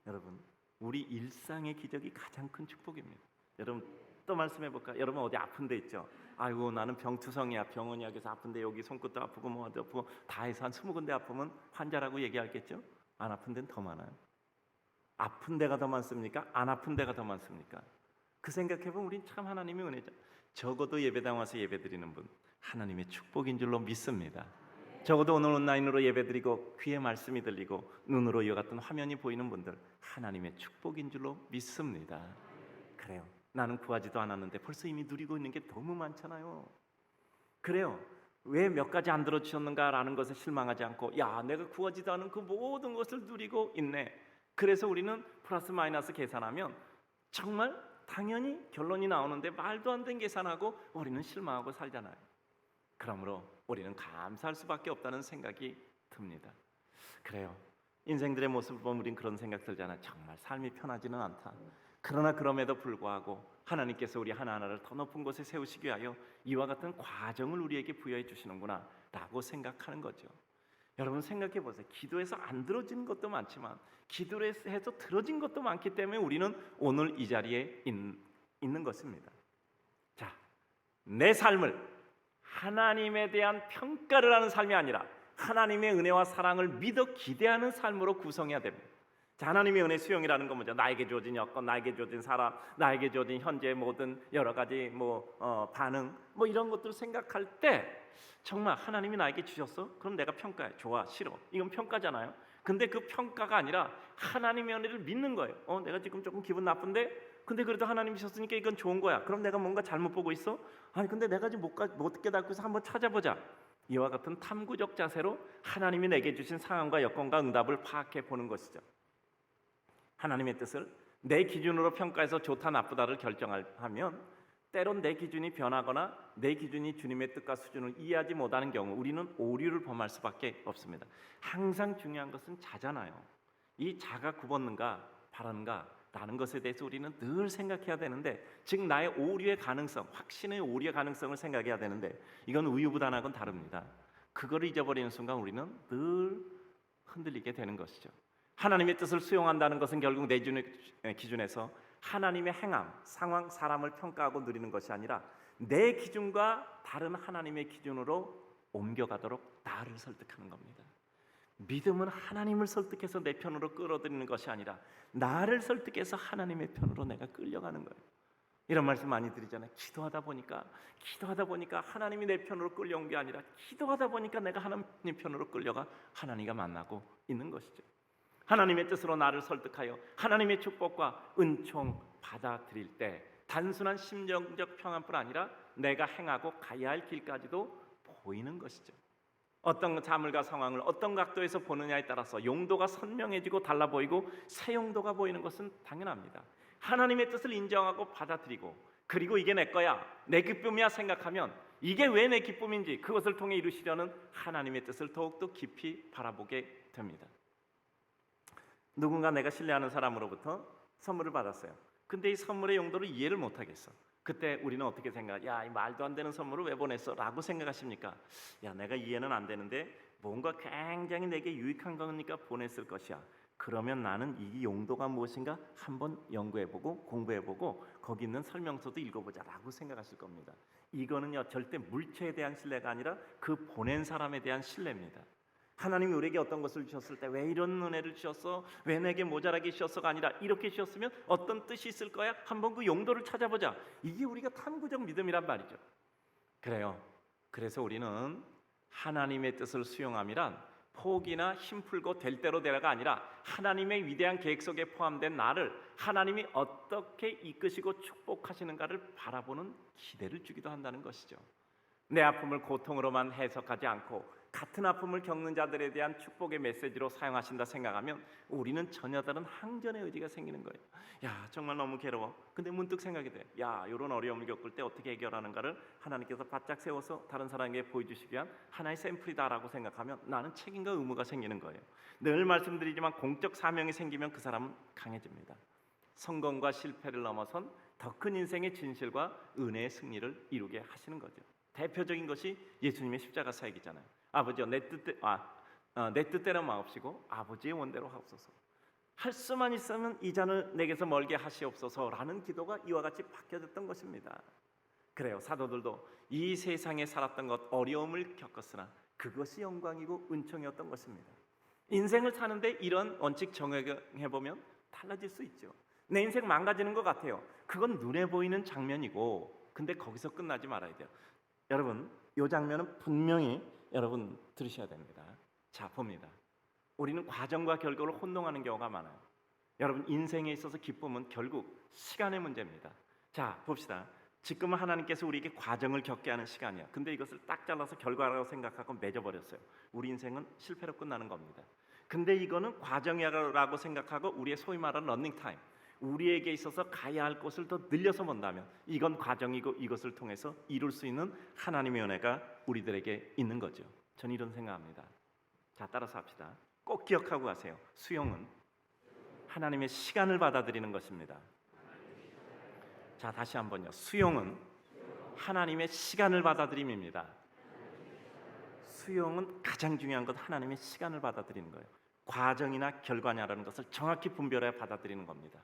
여러분, 우리 일상의 기적이 가장 큰 축복입니다. 여러분, 또 말씀해 볼까? 여러분, 어디 아픈 데 있죠? 아이고, 나는 병투성이야, 병원이야. 그래서 아픈데 여기 손끝도 아프고 뭐도 아프고 다 해서 한 20군데 아프면 환자라고 얘기하겠죠? 안 아픈 데는 더 많아요. 아픈 데가 더 많습니까? 안 아픈 데가 더 많습니까? 그 생각해보면 우린 참 하나님의 은혜죠. 적어도 예배당 와서 예배드리는 분, 하나님의 축복인 줄로 믿습니다. 적어도 오늘 온라인으로 예배드리고 귀에 말씀이 들리고 눈으로 이와 같은 화면이 보이는 분들, 하나님의 축복인 줄로 믿습니다. 그래요. 나는 구하지도 않았는데 벌써 이미 누리고 있는 게 너무 많잖아요. 그래요. 왜 몇 가지 안 들어주셨는가라는 것에 실망하지 않고, 야, 내가 구하지도 않은 그 모든 것을 누리고 있네. 그래서 우리는 플러스 마이너스 계산하면 정말 당연히 결론이 나오는데 말도 안 되는 계산하고 우리는 실망하고 살잖아요. 그러므로 우리는 감사할 수밖에 없다는 생각이 듭니다. 그래요. 인생들의 모습을 보면 우린 그런 생각 들잖아요. 정말 삶이 편하지는 않다. 그러나 그럼에도 불구하고 하나님께서 우리 하나하나를 더 높은 곳에 세우시기 위하여 이와 같은 과정을 우리에게 부여해 주시는구나 라고 생각하는 거죠. 여러분, 생각해 보세요. 기도해서 안 들어진 것도 많지만 기도해서 들어진 것도 많기 때문에 우리는 오늘 이 자리에 있는 것입니다. 자, 내 삶을 하나님에 대한 평가를 하는 삶이 아니라 하나님의 은혜와 사랑을 믿어 기대하는 삶으로 구성해야 됩니다. 자, 하나님의 은혜 수용이라는 건 뭐죠? 나에게 주어진 여건, 나에게 주어진 사람, 나에게 주어진 현재의 모든 여러 가지 반응 이런 것들을 생각할 때 정말 하나님이 나에게 주셨어? 그럼 내가 평가해. 좋아, 싫어. 이건 평가잖아요. 근데 그 평가가 아니라 하나님의 은혜를 믿는 거예요. 내가 지금 조금 기분 나쁜데 근데 그래도 하나님이 주셨으니까 이건 좋은 거야. 그럼 내가 뭔가 잘못 보고 있어? 아니 근데 내가 지금 못 깨닫고 있어. 한번 찾아보자. 이와 같은 탐구적 자세로 하나님이 내게 주신 상황과 여건과 응답을 파악해 보는 것이죠. 하나님의 뜻을 내 기준으로 평가해서 좋다 나쁘다를 결정하면 때론 내 기준이 변하거나 내 기준이 주님의 뜻과 수준을 이해하지 못하는 경우 우리는 오류를 범할 수밖에 없습니다. 항상 중요한 것은 자잖아요. 이 자가 굽었는가 바랐는가 라는 것에 대해서 우리는 늘 생각해야 되는데, 즉 나의 오류의 가능성, 확신의 오류의 가능성을 생각해야 되는데 이건 우유부단하고는 다릅니다. 그거를 잊어버리는 순간 우리는 늘 흔들리게 되는 것이죠. 하나님의 뜻을 수용한다는 것은 결국 내 기준에서 하나님의 행함, 상황, 사람을 평가하고 누리는 것이 아니라 내 기준과 다른 하나님의 기준으로 옮겨가도록 나를 설득하는 겁니다. 믿음은 하나님을 설득해서 내 편으로 끌어들이는 것이 아니라 나를 설득해서 하나님의 편으로 내가 끌려가는 거예요. 이런 말씀 많이 드리잖아요. 기도하다 보니까 하나님이 내 편으로 끌려온 게 아니라 기도하다 보니까 내가 하나님 편으로 끌려가 하나님과 만나고 있는 것이죠. 하나님의 뜻으로 나를 설득하여 하나님의 축복과 은총 받아들일 때 단순한 심정적 평안뿐 아니라 내가 행하고 가야 할 길까지도 보이는 것이죠. 어떤 자물과 상황을 어떤 각도에서 보느냐에 따라서 용도가 선명해지고 달라 보이고 새 용도가 보이는 것은 당연합니다. 하나님의 뜻을 인정하고 받아들이고 그리고 이게 내 거야, 내 기쁨이야 생각하면 이게 왜 내 기쁨인지 그것을 통해 이루시려는 하나님의 뜻을 더욱더 깊이 바라보게 됩니다. 누군가 내가 신뢰하는 사람으로부터 선물을 받았어요. 근데 이 선물의 용도를 이해를 못하겠어. 그때 우리는 어떻게 생각? 야, 이 말도 안 되는 선물을 왜 보냈어? 라고 생각하십니까? 야, 내가 이해는 안 되는데 뭔가 굉장히 내게 유익한 거니까 보냈을 것이야. 그러면 나는 이 용도가 무엇인가 한번 연구해보고 공부해보고 거기 있는 설명서도 읽어보자 라고 생각하실 겁니다. 이거는요 절대 물체에 대한 신뢰가 아니라 그 보낸 사람에 대한 신뢰입니다. 하나님이 우리에게 어떤 것을 주셨을 때 왜 이런 은혜를 주셨어? 왜 내게 모자라게 주셨어가 아니라 이렇게 주셨으면 어떤 뜻이 있을 거야? 한번 그 용도를 찾아보자. 이게 우리가 탐구적 믿음이란 말이죠. 그래요. 그래서 우리는 하나님의 뜻을 수용함이란 포기나 힘풀고 될 대로 되라가 아니라 하나님의 위대한 계획 속에 포함된 나를 하나님이 어떻게 이끄시고 축복하시는가를 바라보는 기대를 주기도 한다는 것이죠. 내 아픔을 고통으로만 해석하지 않고 같은 아픔을 겪는 자들에 대한 축복의 메시지로 사용하신다 생각하면 우리는 전혀 다른 항전의 의지가 생기는 거예요. 야, 정말 너무 괴로워. 근데 문득 생각이 돼. 야, 이런 어려움을 겪을 때 어떻게 해결하는가를 하나님께서 바짝 세워서 다른 사람에게 보여주시기 위한 하나의 샘플이다라고 생각하면 나는 책임과 의무가 생기는 거예요. 늘 말씀드리지만 공적 사명이 생기면 그 사람은 강해집니다. 성공과 실패를 넘어선 더 큰 인생의 진실과 은혜의 승리를 이루게 하시는 거죠. 대표적인 것이 예수님의 십자가 사역이잖아요. 아버지여 내 뜻대로 마옵시고 아버지의 원대로 하옵소서. 할 수만 있으면 이 잔을 내게서 멀게 하시옵소서라는 기도가 이와 같이 바뀌어졌던 것입니다. 그래요. 사도들도 이 세상에 살았던 것 어려움을 겪었으나 그것이 영광이고 은총이었던 것입니다. 인생을 사는데 이런 원칙 적용해보면 달라질 수 있죠. 내 인생 망가지는 것 같아요. 그건 눈에 보이는 장면이고 근데 거기서 끝나지 말아야 돼요. 여러분, 이 장면은 분명히 여러분 들으셔야 됩니다. 자, 봅니다. 우리는 과정과 결과를 혼동하는 경우가 많아요. 여러분, 인생에 있어서 기쁨은 결국 시간의 문제입니다. 자, 봅시다. 지금은 하나님께서 우리에게 과정을 겪게 하는 시간이야. 근데 이것을 딱 잘라서 결과라고 생각하고 맺어버렸어요. 우리 인생은 실패로 끝나는 겁니다. 근데 이거는 과정이라고 생각하고 우리의 소위 말하는 러닝타임, 우리에게 있어서 가야 할 것을 더 늘려서 본다면 이건 과정이고 이것을 통해서 이룰 수 있는 하나님의 은혜가 우리들에게 있는 거죠. 저는 이런 생각합니다. 자, 따라서 합시다. 꼭 기억하고 가세요. 수용은 하나님의 시간을 받아들이는 것입니다. 자, 다시 한번요. 수용은 하나님의 시간을 받아들임입니다. 수용은 가장 중요한 것 하나님의 시간을 받아들이는 거예요. 과정이나 결과냐라는 것을 정확히 분별해야 받아들이는 겁니다.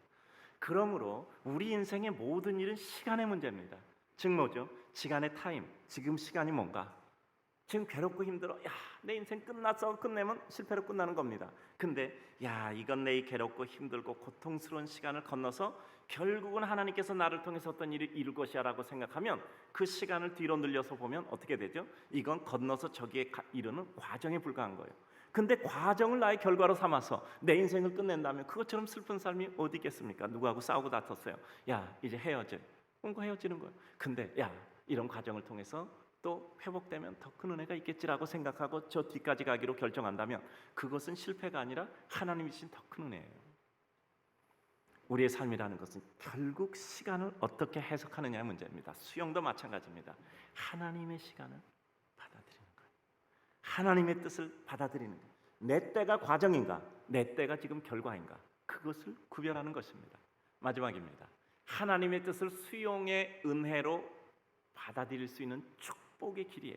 그러므로 우리 인생의 모든 일은 시간의 문제입니다. 즉 뭐죠? 시간의 타임, 지금 시간이 뭔가? 지금 괴롭고 힘들어. 야, 내 인생 끝났어. 끝내면 실패로 끝나는 겁니다. 근데 야, 이건 내 괴롭고 힘들고 고통스러운 시간을 건너서 결국은 하나님께서 나를 통해서 어떤 일을 이룰 것이야 라고 생각하면 그 시간을 뒤로 늘려서 보면 어떻게 되죠? 이건 건너서 저기에 이르는 과정에 불과한 거예요. 근데 과정을 나의 결과로 삼아서 내 인생을 끝낸다면 그것처럼 슬픈 삶이 어디 있겠습니까? 누구하고 싸우고 다퉜어요. 야, 이제 헤어져. 뭔가 헤어지는 거예요. 근데 야, 이런 과정을 통해서 또 회복되면 더 큰 은혜가 있겠지라고 생각하고 저 뒤까지 가기로 결정한다면 그것은 실패가 아니라 하나님이 주신 더 큰 은혜예요. 우리의 삶이라는 것은 결국 시간을 어떻게 해석하느냐의 문제입니다. 수용도 마찬가지입니다. 하나님의 시간을 받아들이는 거예요. 하나님의 뜻을 받아들이는 거예요. 내 때가 과정인가? 내 때가 지금 결과인가? 그것을 구별하는 것입니다. 마지막입니다. 하나님의 뜻을 수용의 은혜로 받아들일 수 있는 축복의 길이에요.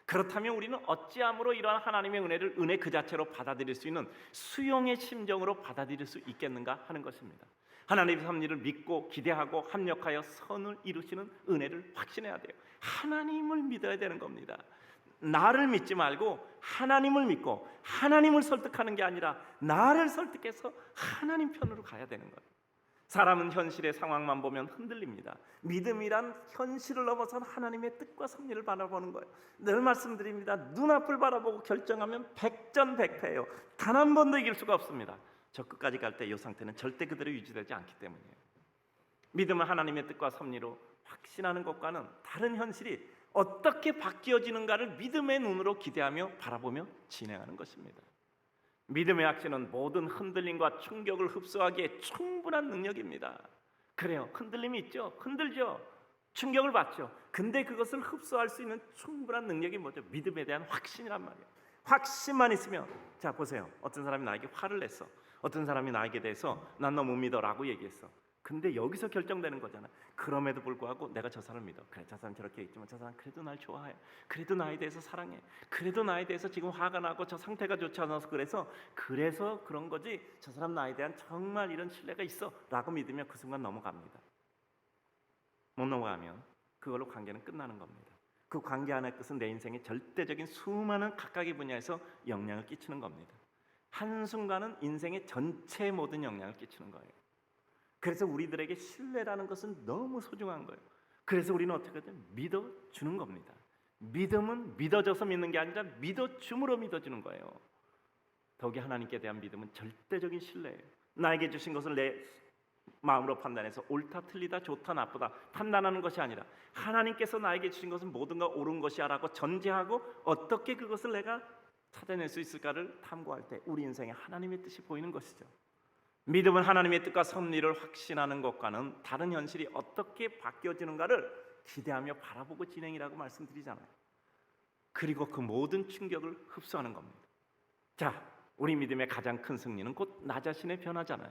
그렇다면 우리는 어찌함으로 이러한 하나님의 은혜를 은혜 그 자체로 받아들일 수 있는 수용의 심정으로 받아들일 수 있겠는가 하는 것입니다. 하나님의 섭리를 믿고 기대하고 합력하여 선을 이루시는 은혜를 확신해야 돼요. 하나님을 믿어야 되는 겁니다. 나를 믿지 말고 하나님을 믿고 하나님을 설득하는 게 아니라 나를 설득해서 하나님 편으로 가야 되는 거예요. 사람은 현실의 상황만 보면 흔들립니다. 믿음이란 현실을 넘어선 하나님의 뜻과 섭리를 바라보는 거예요. 늘 말씀드립니다. 눈앞을 바라보고 결정하면 백전백패예요. 단 한 번도 이길 수가 없습니다. 저 끝까지 갈 때 이 상태는 절대 그대로 유지되지 않기 때문이에요. 믿음은 하나님의 뜻과 섭리로 확신하는 것과는 다른 현실이 어떻게 바뀌어지는가를 믿음의 눈으로 기대하며 바라보며 진행하는 것입니다. 믿음의 확신은 모든 흔들림과 충격을 흡수하기에 충분한 능력입니다. 그래요. 흔들림이 있죠. 흔들죠. 충격을 받죠. 근데 그것을 흡수할 수 있는 충분한 능력이 뭐죠? 믿음에 대한 확신이란 말이에요. 확신만 있으면, 자 보세요. 어떤 사람이 나에게 화를 냈어. 어떤 사람이 나에게 대해서 난 너 못 믿어라고 얘기했어. 근데 여기서 결정되는 거잖아. 그럼에도 불구하고 내가 저 사람을 믿어. 그래, 저 사람 저렇게 있지만 저 사람 그래도 날 좋아해. 그래도 나에 대해서 사랑해. 그래도 나에 대해서 지금 화가 나고 저 상태가 좋지 않아서 그래서 그런 거지. 저 사람 나에 대한 정말 이런 신뢰가 있어 라고 믿으면 그 순간 넘어갑니다. 못 넘어가면 그걸로 관계는 끝나는 겁니다. 그 관계 안의 끝은 내 인생의 절대적인 수많은 각각의 분야에서 영향을 끼치는 겁니다. 한순간은 인생의 전체 모든 영향을 끼치는 거예요. 그래서 우리들에게 신뢰라는 것은 너무 소중한 거예요. 그래서 우리는 어떻게 하죠? 믿어주는 겁니다. 믿음은 믿어져서 믿는 게 아니라 믿어줌으로 믿어주는 거예요. 더욱이 하나님께 대한 믿음은 절대적인 신뢰예요. 나에게 주신 것을 내 마음으로 판단해서 옳다 틀리다 좋다 나쁘다 판단하는 것이 아니라 하나님께서 나에게 주신 것은 모든가 옳은 것이야 라고 전제하고 어떻게 그것을 내가 찾아낼 수 있을까를 탐구할 때 우리 인생에 하나님의 뜻이 보이는 것이죠. 믿음은 하나님의 뜻과 섭리를 확신하는 것과는 다른 현실이 어떻게 바뀌어지는가를 기대하며 바라보고 진행이라고 말씀드리잖아요. 그리고 그 모든 충격을 흡수하는 겁니다. 자, 우리 믿음의 가장 큰 승리는 곧 나 자신의 변화잖아요.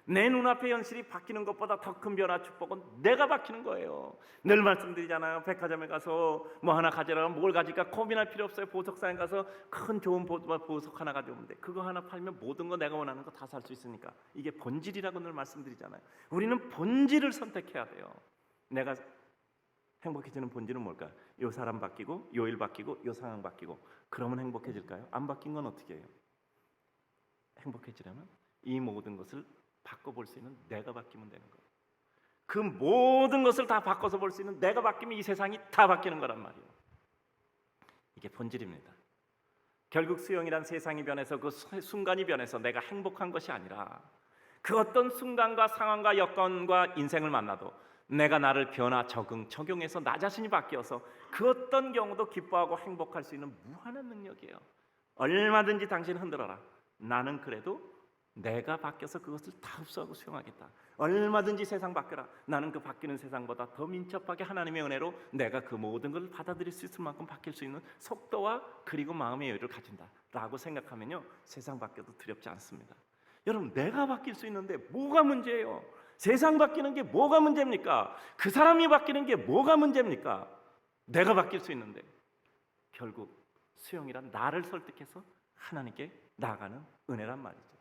내 눈앞의 현실이 바뀌는 것보다 더 큰 변화 축복은 내가 바뀌는 거예요. 늘 말씀드리잖아요. 백화점에 가서 뭐 하나 가져라, 뭘 가질까 고민할 필요 없어요. 보석상에 가서 큰 좋은 보석 하나 가져오면 돼. 그거 하나 팔면 모든 거 내가 원하는 거 다 살 수 있으니까. 이게 본질이라고 늘 말씀드리잖아요. 우리는 본질을 선택해야 돼요. 내가 행복해지는 본질은 뭘까요? 요 사람 바뀌고 요 일 바뀌고 요 상황 바뀌고 그러면 행복해질까요? 안 바뀐 건 어떻게 해요? 행복해지려면 이 모든 것을 바꿔볼 수 있는 내가 바뀌면 되는 거예요. 그 모든 것을 다 바꿔서 볼 수 있는 내가 바뀌면 이 세상이 다 바뀌는 거란 말이에요. 이게 본질입니다. 결국 수영이란 세상이 변해서 그 순간이 변해서 내가 행복한 것이 아니라 그 어떤 순간과 상황과 여건과 인생을 만나도 내가 나를 적용해서 나 자신이 바뀌어서 그 어떤 경우도 기뻐하고 행복할 수 있는 무한한 능력이에요. 얼마든지 당신 흔들어라. 나는 그래도 내가 바뀌어서 그것을 다 흡수하고 수용하겠다. 얼마든지 세상 바뀌어라. 나는 그 바뀌는 세상보다 더 민첩하게 하나님의 은혜로 내가 그 모든 걸 받아들일 수 있을 만큼 바뀔 수 있는 속도와 그리고 마음의 여유를 가진다 라고 생각하면요, 세상 바뀌어도 두렵지 않습니다. 여러분, 내가 바뀔 수 있는데 뭐가 문제예요? 세상 바뀌는 게 뭐가 문제입니까? 그 사람이 바뀌는 게 뭐가 문제입니까? 내가 바뀔 수 있는데. 결국 수용이란 나를 설득해서 하나님께 나아가는 은혜란 말이죠.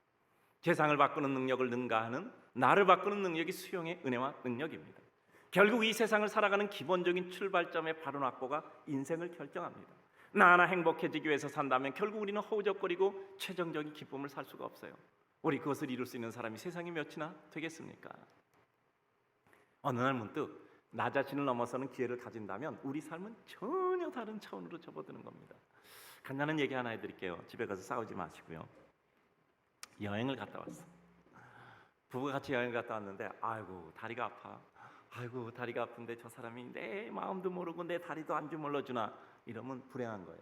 세상을 바꾸는 능력을 능가하는 나를 바꾸는 능력이 수용의 은혜와 능력입니다. 결국 이 세상을 살아가는 기본적인 출발점의 바른 확보가 인생을 결정합니다. 나 하나 행복해지기 위해서 산다면 결국 우리는 허우적거리고 최종적인 기쁨을 살 수가 없어요. 우리 그것을 이룰 수 있는 사람이 세상에 몇이나 되겠습니까? 어느 날 문득 나 자신을 넘어서는 기회를 가진다면 우리 삶은 전혀 다른 차원으로 접어드는 겁니다. 간단한 얘기 하나 해드릴게요. 집에 가서 싸우지 마시고요. 여행을 갔다 왔어. 부부가 같이 여행을 갔다 왔는데 아이고 다리가 아파. 아이고 다리가 아픈데 저 사람이 내 마음도 모르고 내 다리도 안 주물러주나 이러면 불행한 거예요.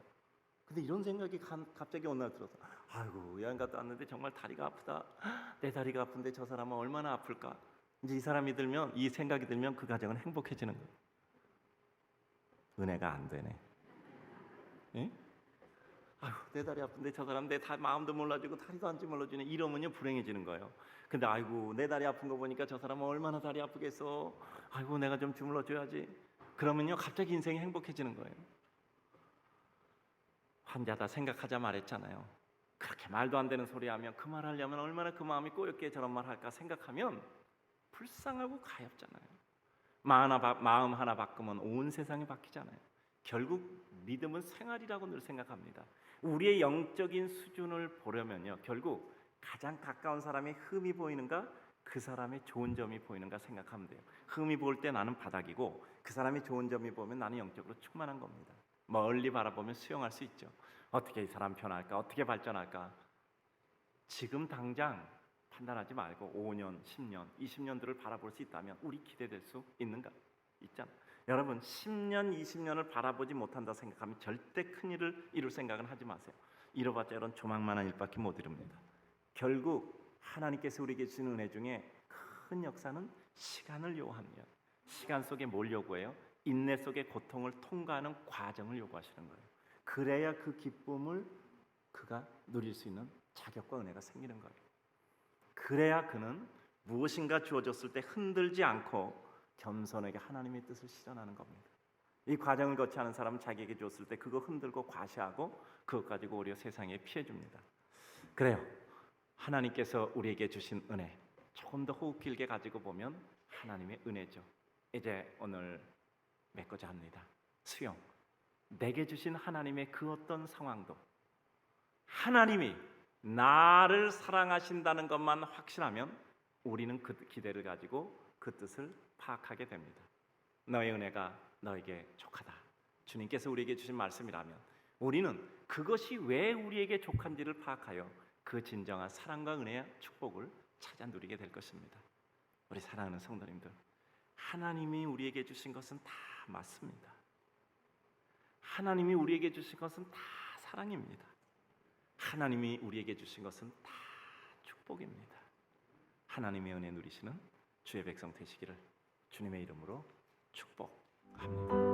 근데 이런 생각이 갑자기 어느 날 들어서 아이고 여행 갔다 왔는데 정말 다리가 아프다. 내 다리가 아픈데 저 사람은 얼마나 아플까. 이제 이 생각이 들면 그 가정은 행복해지는 거예요. 은혜가 안 되네. 예? 아유, 내 다리 아픈데 저 사람 내 마음도 몰라주고 다리도 안 주물러주네 이러면요 불행해지는 거예요. 근데 아이고 내 다리 아픈 거 보니까 저 사람은 얼마나 다리 아프겠어. 아이고 내가 좀 주물러줘야지. 그러면요 갑자기 인생이 행복해지는 거예요. 환자다 생각하자 말했잖아요. 그렇게 말도 안 되는 소리 하면 그 말 하려면 얼마나 그 마음이 꼬였게 저런 말 할까 생각하면 불쌍하고 가엾잖아요. 마음 하나 바꾸면 온 세상이 바뀌잖아요. 결국 믿음은 생활이라고 늘 생각합니다. 우리의 영적인 수준을 보려면요 결국 가장 가까운 사람의 흠이 보이는가 그 사람의 좋은 점이 보이는가 생각하면 돼요. 흠이 보일 때 나는 바닥이고 그 사람의 좋은 점이 보면 나는 영적으로 충만한 겁니다. 멀리 바라보면 수용할 수 있죠. 어떻게 이 사람 변할까? 어떻게 발전할까? 지금 당장 판단하지 말고 5년, 10년, 20년들을 바라볼 수 있다면 우리 기대될 수 있는가? 있잖아. 여러분 10년, 20년을 바라보지 못한다 생각하면 절대 큰 일을 이룰 생각은 하지 마세요. 이뤄봤자 이런 조망만한 일밖에 못 이룹니다. 결국 하나님께서 우리에게 주신 은혜 중에 큰 역사는 시간을 요구합니다. 시간 속에 뭘 요구해요? 인내 속의 고통을 통과하는 과정을 요구하시는 거예요. 그래야 그 기쁨을 그가 누릴 수 있는 자격과 은혜가 생기는 거예요. 그래야 그는 무엇인가 주어졌을 때 흔들지 않고 겸손하게 하나님의 뜻을 실현하는 겁니다. 이 과정을 거치 않은 사람은 자기에게 줬을 때 그거 흔들고 과시하고 그것 가지고 오히려 세상에 피해 줍니다. 그래요. 하나님께서 우리에게 주신 은혜 조금 더 호흡 길게 가지고 보면 하나님의 은혜죠. 이제 오늘 맺고자 합니다. 수용. 내게 주신 하나님의 그 어떤 상황도 하나님이 나를 사랑하신다는 것만 확신하면 우리는 그 기대를 가지고 그 뜻을 파악하게 됩니다. 너의 은혜가 너에게 족하다. 주님께서 우리에게 주신 말씀이라면 우리는 그것이 왜 우리에게 족한지를 파악하여 그 진정한 사랑과 은혜와 축복을 찾아 누리게 될 것입니다. 우리 사랑하는 성도님들, 하나님이 우리에게 주신 것은 다 맞습니다. 하나님이 우리에게 주신 것은 다 사랑입니다. 하나님이 우리에게 주신 것은 다 축복입니다. 하나님의 은혜 누리시는 주의 백성 되시기를 주님의 이름으로 축복합니다.